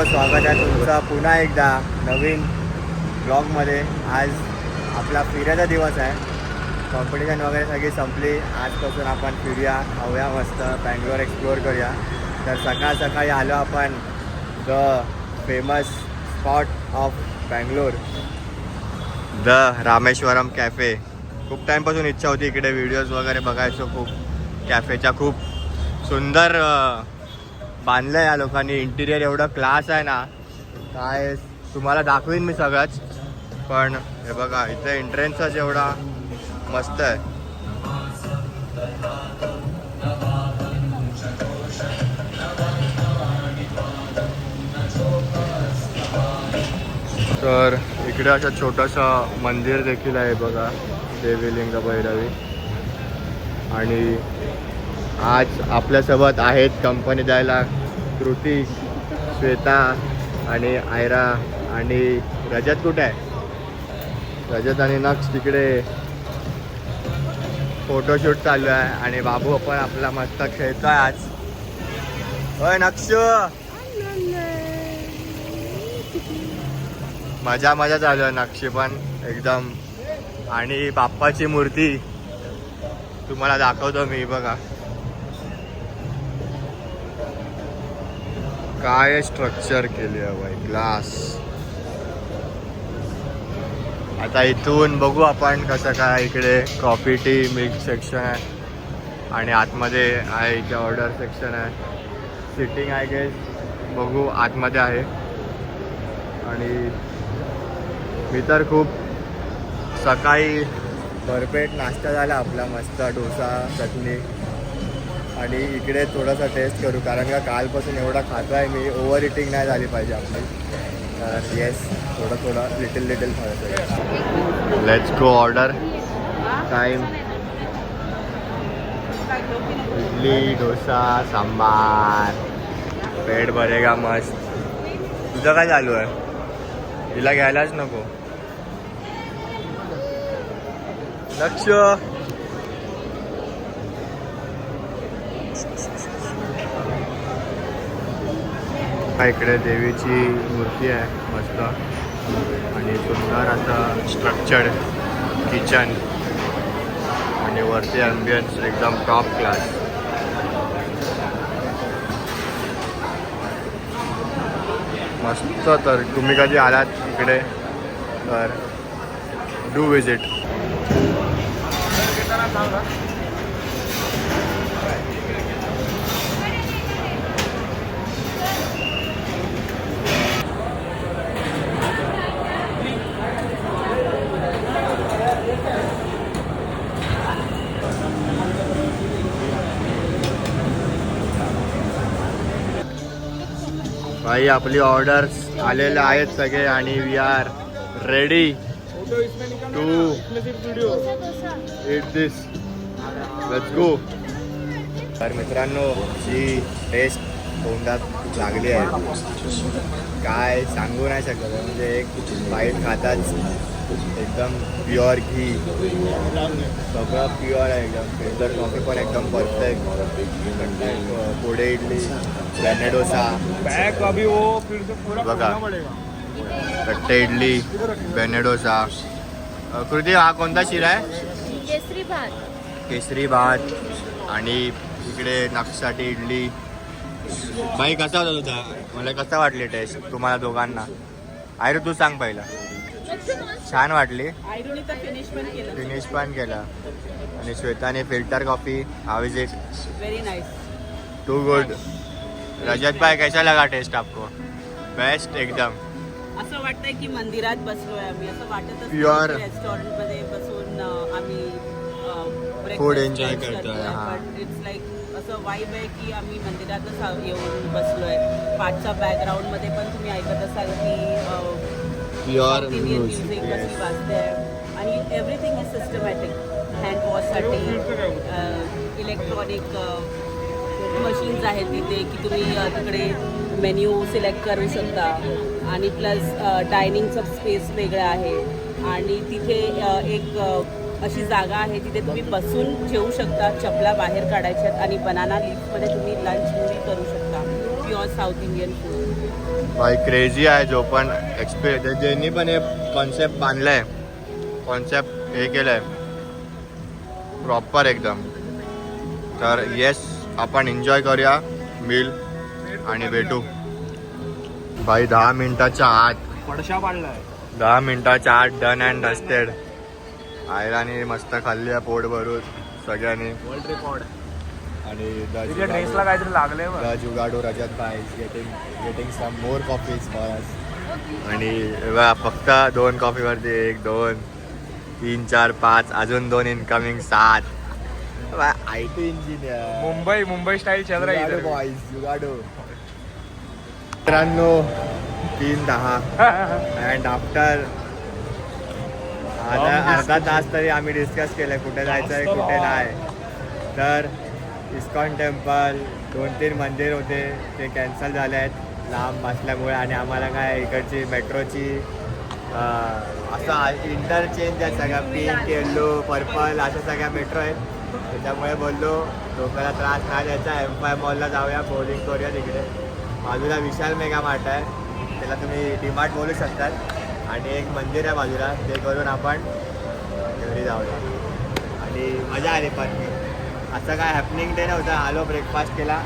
स्वागत आहे तुमचं पुन्हा एकदा नवीन ब्लॉगमध्ये. आज आपला फिरायचा दिवस आहे. कॉम्पिटिशन वगैरे सगळी संपली. आजपासून आपण फिरूया, खाऊया मस्त, बँगलोर एक्सप्लोअर करूया. तर सकाळ सकाळी आलो आपण the famous spot of Bangalore, the Rameswaram cafe. खूप टाईमपासून इच्छा होती इकडे व्हिडिओज वगैरे बघायचो. खूप कॅफेच्या खूप सुंदर बांधलं आहे या लोकांनी. इंटिरियर एवढं क्लास आहे ना, काय तुम्हाला दाखवीन मी सगळंच. पण हे बघा इथे एंट्रन्सच एवढा मस्त आहे. तर इकडे असं छोटंसं मंदिर देखील आहे बघा, देवीलिंग भैरवी. आणि आज आपल्यासोबत आहेत कंपनी द्यायला कृती, श्वेता आणि आयरा. आणि रजत कुठे आहे? रजत आणि नक्ष तिकडे फोटोशूट चालू आहे. आणि बाबू पण आपला मस्त खेळतोय आज. होय नक्ष, मजा मजा चालू आहे नक्षी पण एकदम. आणि बाप्पाची मूर्ती तुम्हाला दाखवतो मी. बघा काय स्ट्रक्चर केली आहे बाई, ग्लास. आता इथून बघू आपण कसं काय. इकडे कॉफी टी मिल्क सेक्शन आहे आणि आतमध्ये आहे इथे ऑर्डर सेक्शन आहे. सिटिंग आय गेस बघू आतमध्ये आहे. आणि मी तर खूप सकाळी भरपेट नाश्ता झाला आपला, मस्त डोसा चटणी. आणि इकडे थोडासा टेस्ट करू, कारण का कालपासून एवढा खातो आहे मी. ओव्हर इटिंग नाही झाली पाहिजे आपली. तर येस, थोडं लिटिल खायचं. Let's go order time. Idli, dosa, sambar, पेट भरेगा मस्त. तुझं काय चालू आहे? तिला घ्यायलाच नको लक्ष. इकडे देवीची मूर्ती आहे मस्त. आणि सुंदर असं स्ट्रक्चर्ड किचन. आणि वरती ॲम्बियन्स एकदम टॉप क्लास. मस्त. तर तुम्ही कधी आलात इकडे तर डू विजिट. भाई आपली ऑर्डर्स आलेले आहेत सगळे आणि we are ready to eat this. Let's go. तर मित्रांनो, जी टेस्ट तोंडात लागली आहे काय सांगू नाही शकत. म्हणजे एक बाईट खाताच एकदम प्युअर घी, सगळं प्युअर आहे एकदम. फिल्टर कॉफी पण एकदम परफेक्ट. पुढे इडली, बेने डोसा बघा, कट्टे इडली, बेने डोसा. कृती हा कोणता शिरा आहे? केसरी भात. केसरी भात. आणि इकडे नक्षासाठी इडली. बाई कसा होता तुझा? मला कसा वाटली टेस्ट तुम्हाला दोघांना? आयरू तू सांग पहिला. छान वाटली. फिनिश पण केला. आणि श्वेताने filter coffee. How is it? Very nice, too good. Rajat भाई कैसा लगा टेस्ट आपको? बेस्ट एकदम. असं वाटतंय की मंदिरात बसलोय आम्ही. असं वाटत Pure. रेस्टॉरंट मध्ये बसून आम्ही फूड एन्जॉय करतोय. हा, इट्स लाईक असं वाईब आहे की आम्ही मंदिरातच येऊन बसलोय. पाठच्या बॅकग्राऊंड मध्ये पण तुम्ही ऐकत असाल की प्युअर म्युझिक कशी वाजते. आणि एव्हरीथिंग इज सिस्टमॅटिक. हँड वॉशसाठी इलेक्ट्रॉनिक मशीन्स आहेत तिथे की तुम्ही तिकडे मेन्यू सिलेक्ट करू शकता. आणि प्लस डायनिंगचं स्पेस वेगळं आहे. आणि तिथे एक अशी जागा आहे जिथे तुम्ही बसून जेवू शकता. चपला बाहेर काढायच्यात आणि बनाना लीफमध्ये तुम्ही लंच करू शकता. Pure south Indian food. भाई क्रेझी आहे जो पण एक्सपिरियन्स ज्यांनी पण हे कॉन्सेप्ट बांधलाय कॉन्सेप्ट हे केलंय प्रॉपर एकदम. तर येस आपण एन्जॉय करूया मील आणि भेटू. भाई 10 मिनिटाच्या आत पडशा पाडलाय 10 मिनिटाच्या आत डन अँड डस्टेड. आयराने मस्त खाल्ली आहे पोट भरून सगळ्यांनी. World record. आणि तिच्या ड्रेसला काहीतरी लागलंय बघ. द जुगाडो रजत भाई getting some more coffees for us. आणि बघा फक्त 2 कॉफीवरती 1 2 3 4 5 अजून 2 incoming 7. I T engineer Mumbai style चल जुगाडो बॉईज जुगाडो. मित्रांनो 3:10 अँड आफ्टर अर्धा तास तरी आम्ही डिस्कस केलं कुठे जायचं आहे कुठे नाही. तर इस्कॉन टेम्पल 2-3 मंदिर होते ते कॅन्सल झाले आहेत लांब असल्यामुळे. आणि आम्हाला काय इकडची मेट्रोची असं इंटरचेंज आहे सगळ्या पिंक येल्लो पर्पल अशा सगळ्या मेट्रो आहेत. त्याच्यामुळे बोललो डोक्याला त्रास नाही द्यायचा M5 मॉलला जाऊया बोर्डिंग करूया. तिकडे बाजूला विशाल मेगा मार्ट आहे त्याला तुम्ही डीमार्ट बोलू शकतात. आणि एक मंदिर आहे बाजूला ते करून आपण घरी जाऊया. आणि मजा आली पण असं काय हॅपनिंग डे नव्हतं. आलो ब्रेकफास्ट केला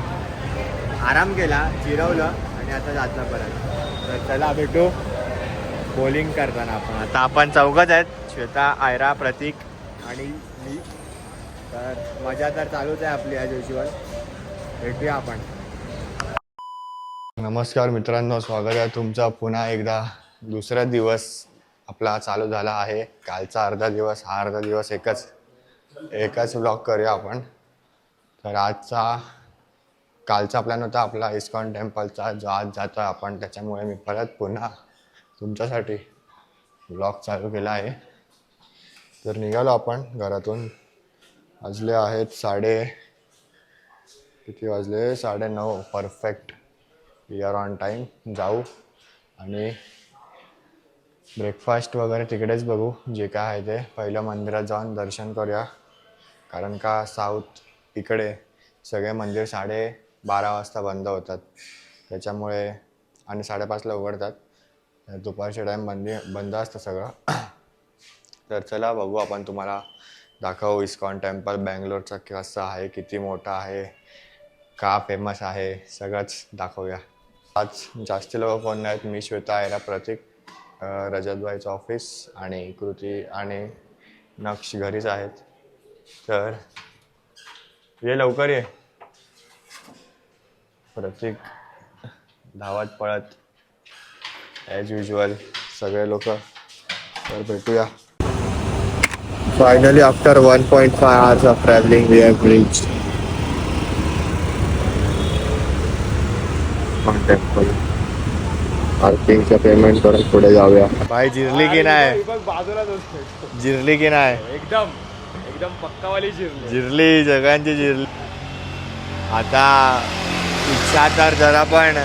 आराम केला जिरवलं आणि आता जातलं परत. तर चला भेटू बॉलिंग करताना आपण. आता आपण चौघच आहेत श्वेता आयरा प्रतीक आणि मी. तर मजा तर चालूच आहे आपली ॲज युज्युअल. भेटूया आपण. नमस्कार मित्रांनो स्वागत आहे तुमचा पुन्हा एकदा. दुसरा दिवस आपला चालू झाला आहे. कालचा अर्धा दिवस हा अर्धा दिवस एकच व्लॉग करूया आपण. तर कालचा प्लॅन होता आपला इस्कॉन टेम्पलचा जो आज जातो आहे आपण. त्याच्यामुळे मी परत पुन्हा तुमच्यासाठी व्लॉग चालू केला आहे. तर निघालो आपण घरातून. वाजले आहेत किती वाजले 9:30 perfect. We are on time. जाऊ आणि ब्रेकफास्ट वगैरे तिकडेच बघू जे काय आहे ते. पहिलं मंदिरात जाऊन दर्शन करूया कारण का साऊथ इकडे सगळे मंदिर 12:30 वाजता बंद होतात त्याच्यामुळे. आणि 5:30ला उघडतात. दुपारच्या टाईम बंद असतं सगळं. तर चला बघू आपण तुम्हाला दाखवू इस्कॉन टेम्पल बँगलोरचा कसं आहे किती मोठा आहे का फेमस आहे सगळंच दाखवूया. आज जास्त लोक कोण नाहीत. मी श्वेता आयरा प्रतीक रजतभाईचं ऑफिस आणि कृती आणि नक्ष घरीच आहेत. तर ये लवकर ये. प्रतीक धावत पळत ॲज युज्युअल सगळे लोक. तर भेटूया. Finally after 1.5 hours of traveling we have reached temple. पार्किंगचं पेमेंट करून पुढे जाऊया. भाई जिरली की नाही बाजूलाच जिरली की नाही एकदम पक्कावाली जिरली जगांची जिरली. आता इच्छा तर जरा पण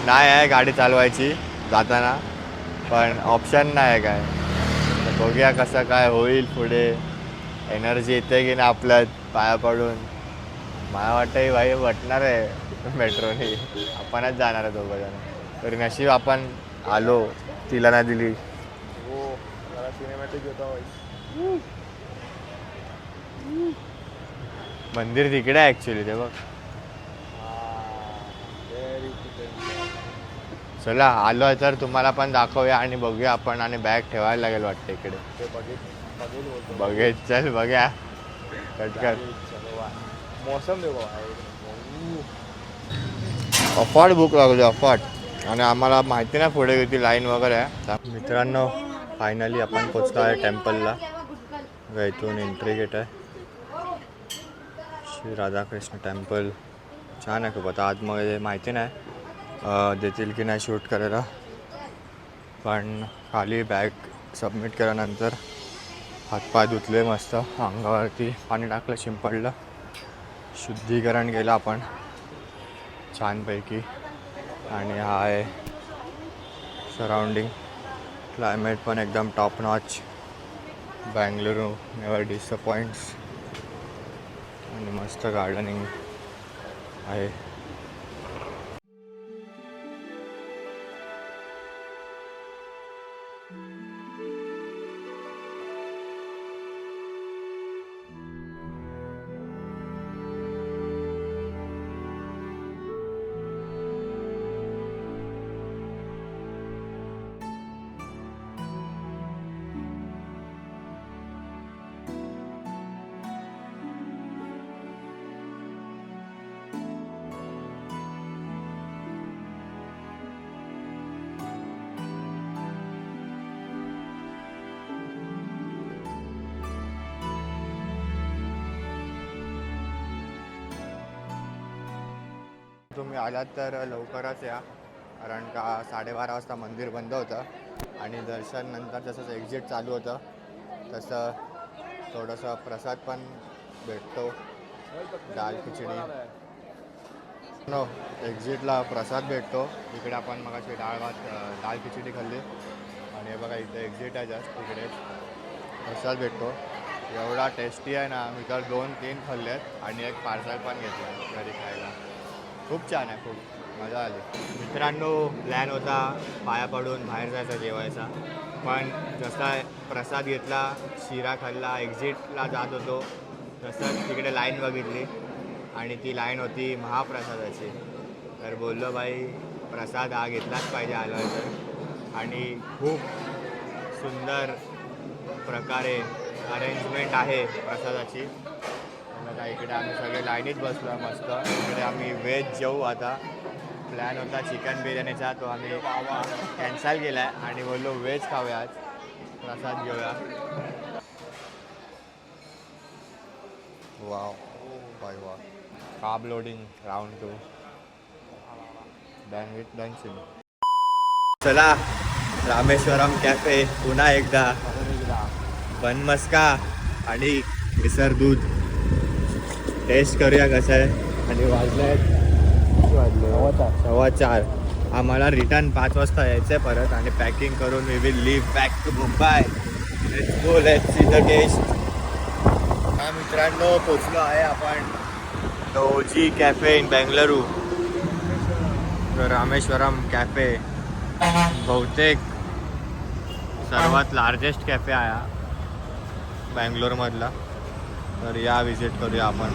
नाही आहे गाडी चालवायची जाताना पण ऑप्शन नाही आहे काय. तर बघूया कसं काय होईल पुढे. एनर्जी येते की नाही आपल्यात पाया पडून. मला वाटतं भाई वाटणार आहे मेट्रोने आपणच जाणार आहे दोघं जण. तरी नशीब आपण आलो तिला नाही दिली. हो सिनेमॅटिक होता. मंदिर तिकडे आहे ॲक्च्युली ते बघ. चला आलो आहे तर तुम्हाला पण दाखवूया आणि बघूया आपण. आणि बॅग ठेवायला लागेल वाटतं इकडे. बघेल चल बघूया कटकर. मौसम देखो अफाट भूक लागली अफाट. आणि आम्हाला माहिती नाही पुढे किती लाईन वगैरे आहे. मित्रांनो फायनली आपण पोचलो आहे टेम्पलला. इथून एंट्री गेट आहे. श्री राधाकृष्ण टेम्पल छान आहे खूप. आता आतमध्ये माहिती नाही देतील की नाही शूट करायला. पण खाली बॅग सबमिट केल्यानंतर हातपाय धुतले मस्त. अंगावरती पाणी टाकलं शिंपडलं शुद्धीकरण केलं आपण छानपैकी. आणि हा आहे सराउंडिंग. क्लायमेट पण एकदम top notch. Bengaluru never disappoints. आणि मस्त गार्डनिंग आहे. तुम्ही आलात तर लवकरच या, कारण का 12:30 वाजता मंदिर बंद होतं आणि दर्शन नंतर जसं एक्झिट चालू होतं तसं थोडंसं प्रसाद पण भेटतो, दाल खिचडी. नो एक्झिटला प्रसाद भेटतो. इकडे आपण मगाशी दाल खिचडी खाल्ली आणि हे बघा इथे एक्झिट आहे जस्ट तिकडेच प्रसाद भेटतो. एवढा टेस्टी आहे ना, मी तर 2-3 खाल्लेत आणि एक पार्सल पण घेतलं घरी खायला. खूप छान आहे, खूप मजा आली. मित्रांनो प्लॅन होता पाया पडून बाहेर जायचा जेवायचा, पण जसा प्रसाद घेतला, शिरा खाल्ला, एक्झिटला जात होतो तसंच तिकडे लाईन बघितली आणि ती लाईन होती महाप्रसादाची. तर बोललो बाई प्रसाद हा घेतलाच पाहिजे आला तर. आणि खूप सुंदर प्रकारे अरेंजमेंट आहे प्रसादाची. बघा इकडे आम्ही सगळे लाईनीत बसलो मस्त. इकडे आम्ही व्हेज जेवू आता. प्लॅन होता चिकन बिर्याणीचा, तो आम्ही कॅन्सल केला आहे आणि बोललो व्हेज खाऊया आज, प्रसाद घेऊया. वाव बाय वा. कार्ब लोडिंग राऊंड 2 डन विथ डन्सिंग. चला रामेश्वरम कॅफे पुन्हा एकदा. बनमस्का आणि मिसर दूध टेस्ट करूया कसं आहे. आणि वाजले आहेत 4:15. आम्हाला रिटर्न 5 वाजता यायचं आहे परत आणि पॅकिंग करून we will leave back to Mumbai. Let's go, let's see the taste. हा मित्रांनो पोचलो आहे आपण OG cafe in Bengaluru. Rameshwaram cafe बहुतेक सर्वात लार्जेस्ट कॅफे आहे हा बँगलोरमधला. तर या विजिट करूया आपण.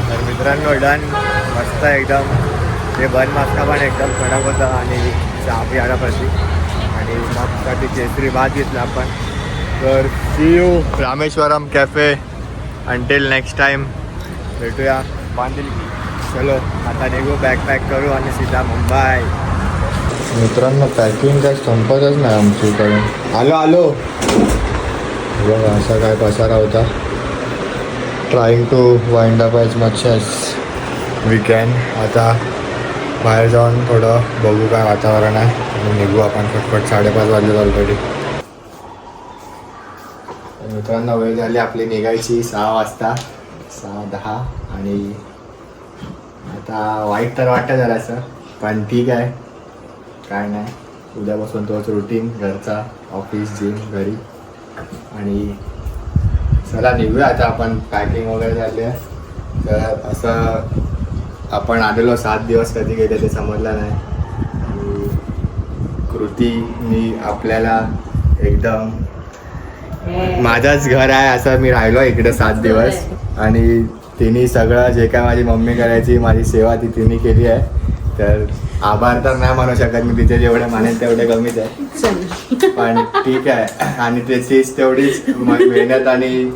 तर मित्रांनो डन मस्त एकदम. ते बन मास्का पण एकदम कडक होता आणि चहा प्यायला पडली आणि मगसाठी केसरी भात घेतला आपण. तर see you Rameshwaram cafe. Until next time भेटूया. बांधील चलो आता निघू, बॅग पॅक करू आणि सीधा मुंबई. मित्रांनो पॅकिंग काय संपतच नाही आमच्याकडून. आलो बघा असा काय पसारा होता. Trying to wind up as much as we can. आता बाहेर जाऊन थोडं बघू काय वातावरण आहे आणि निघू आपण फटफट. 5:30 वाजले ऑलरेडी. मित्रांनो वेळ झाली आपली निघायची 6 वाजता, 6:10. आणि आता वाईट तर वाटतं जरासं, पण ठीक आहे काय नाही. उद्यापासून तोच रुटीन घरचा, ऑफिस, जिम, घरी. आणि चला निघूया आता आपण. पॅकिंग वगैरे झाली आहे. तर असं आपण आलेलो 7 दिवस कधी गेले ते समजलं नाही. आणि कृतीनी आपल्याला एकदम माझंच घर आहे असं मी राहिलो इकडे 7 दिवस. आणि तिने सगळं जे काय माझी मम्मी करायची, माझी सेवा ती तिने केली आहे. तर आभार तर नाही म्हणू शकत मी, तिचे जेवढे मानेल तेवढे कमीच आहे, पण ठीक आहे. आणि त्याचीच तेवढीच मेहनत आणि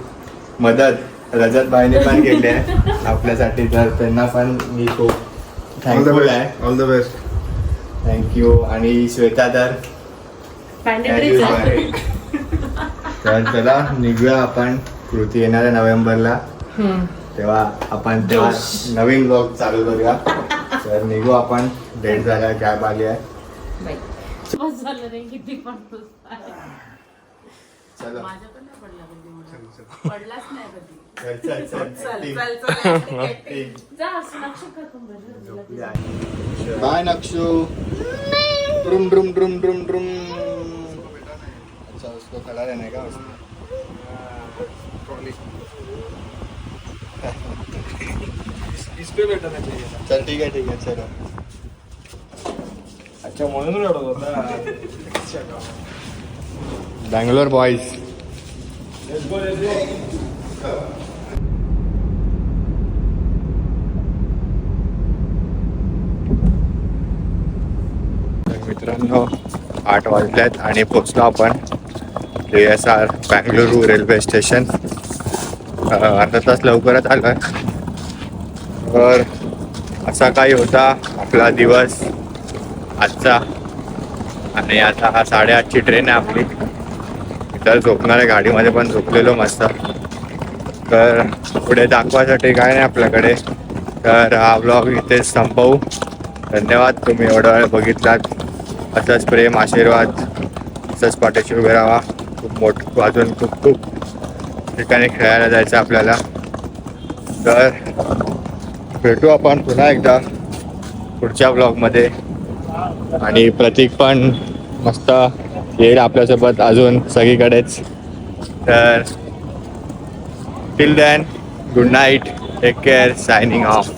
मदत रजतबाईने पण केली आहे आपल्यासाठी. तर त्यांना पण मी खूप थँकफुल आहे. All the best. थँक्यू. आणि श्वेता तर तर चला निघूया आपण. कृती येणार आहे नोव्हेंबरला, तेव्हा आपण तेव्हा नवीन ब्लॉग चालू करूया. तर निघू आपण. डेट झाल्या, कॅब आली आहे. बस झालं रे किती पण चला माझ्या पण नाही पडला कधी एवढा. पडलाच नाही कधी. चल चल चल चल जा नक्षी काकून बरं. बाय नक्षू ड्रुम ड्रुम ड्रुम ड्रुम ड्रुम अच्छा उसको खड़ा रहने का उसमें इस पे बैठना चाहिए. चल ठीक आहे चलो. अच्छा म्हणून रडत होता. Bangalore boys. Let's go, let's go. मित्रांनो 8 वाजल्यात आणि पोचलो आपण KSR बँगळुरू रेल्वे स्टेशन. अर्धा तास लवकरच आलोय. तर असा काही होता आपला दिवस आजचा. आणि आता हा 8:30ची ट्रेन आहे आपली. तर झोपणार आहे गाडीमध्ये पण झोपलेलो मस्त. तर पुढे दाखवायसाठी काय नाही आपल्याकडे. तर हा ब्लॉग इथेच संपवू. धन्यवाद तुम्ही एवढा वेळ बघितलात. असंच प्रेम आशीर्वाद असंच पाठीशी उभे राहा. खूप मोठं अजून खूप ठिकाणी खेळायला जायचं आपल्याला. तर भेटू आपण पुन्हा एकदा पुढच्या ब्लॉगमध्ये. आणि प्रतीक पण मस्त येईल आपल्यासोबत अजून सगळीकडेच. तर till then good night, take care, signing of.